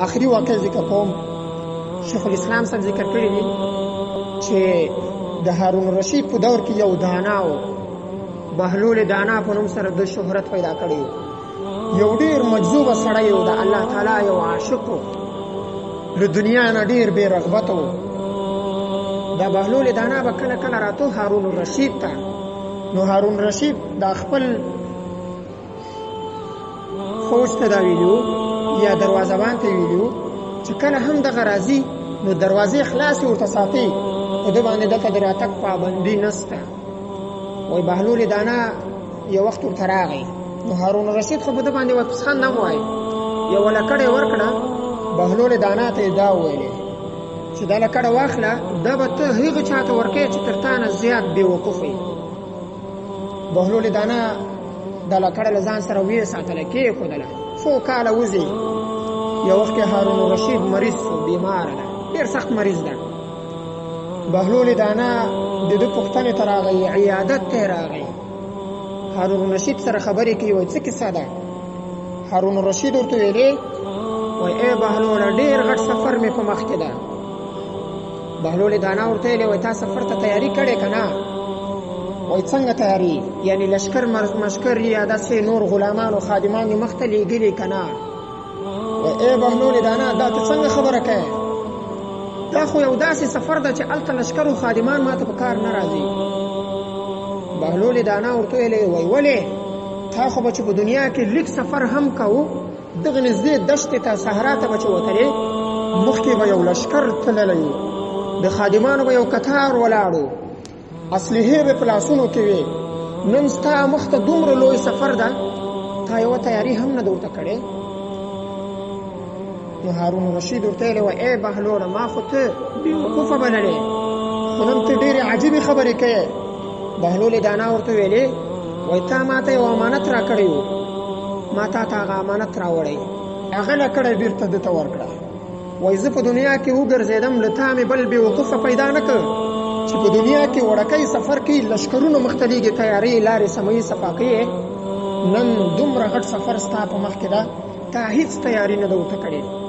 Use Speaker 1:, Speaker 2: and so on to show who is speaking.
Speaker 1: آخري واقع ذکر کوم. شیخ الاسلام صاحب ذکر کړی دی چې د هارون رشید په دور کې یو دانا و، بهلول دانا په نوم سره د شهرت پیدا کړی، یو ډیر مجذوبه سړی و، د الله تعالی یو عاشق و، له دنیا نه ډیر بې رغبته و. دا بهلول دانا به کله کله راتو هارون رشید ته، نو هارون رشید دا خپل فوج ته دا ویلو یا دروازه‌بان ته ویلو چې کله هم دغه راځي نو دروازې خلاصې ورته ساتي، په ده باندې دلته د راتګ پابندي نسته. وایي بهلول دانا یو وخت ورته راغی، نو هارون رشید خو په ده باندې وسخن نه وایي، یوه لکړه یې ورکړه، بهلول دانا ته یې دا وویلې چې دا لکړه واخله، دا به ته هغه چا ته ورکوې چې تر تا نه زیات بېوقوف وي. بهلول دانا دا لکړه له ځان سره ویې ساتله، کېښودله، څو کاله وځي. یو وخت کې هارون رشید مریض شو، بیماره ده، ډېر سخت مریض ده. بهلول دانا د ده پوښتنې ته راغی، عیادت ته یې راغی، هارون رشید سره خبرې کوي. وایي څه کیسه ده؟ هارون رشید ورته ویلې، وایي ای بهلوله ډېر غټ سفر مې په مخ کې ده. بهلول دانا ورته ویلې، وایي تا سفر ته تیاري کړې که نه؟ وایي څنګه تیاري؟ یعنې لشکر مشکر یا داسې نور غلامان او خادمان یې مخ ته لېږلي که نه؟ وایي ای بهلول دانا دا ته څنګه خبره کوې؟ دا خو یو داسې سفر ده چې هلته لشکر او خادمان ما ته په کار نه راځي. بهلول دانا ورته ویلې، وایي ولې؟ تا خو به چې په دنیا کې لیک سفر هم کوو، دغه نږدې دشتې ته صحرا ته به چې وتلې، مخکې به یو لشکر تللی، د خادمانو به یو کتار ولاړو، اصلحې به په لاسونو کې وې. نن ستا مخ ته دومره لوی سفر ده، تا یوه تیاري هم نه ده ورته کړې. نو هارون رشید ورته ویلې، وایي ای بهلوله ما خو ته بېوقوفه بللې، خو نن ته ډېرې عجیبې خبرې کوې. بهلول دانا ورته ویلې، وایي تا ما ته یو امانت را کړی و، ما تا ته هغه امانت راوړی، هغه لکړه بېرته ده ته ورکړه. وایي زه په دنیا کې وګرځېدم، له تا مې بل بېوقوفه پیدا نه کړ چې په دنیا کې وړکی سفر کوي، لشکرونه مخ ته لیږي، تیارې لارې سموي، صفا کوي. نن دومره غټ سفر ستا په مخ کې ده، تا هېڅ تیاري نه ده ورته کړې.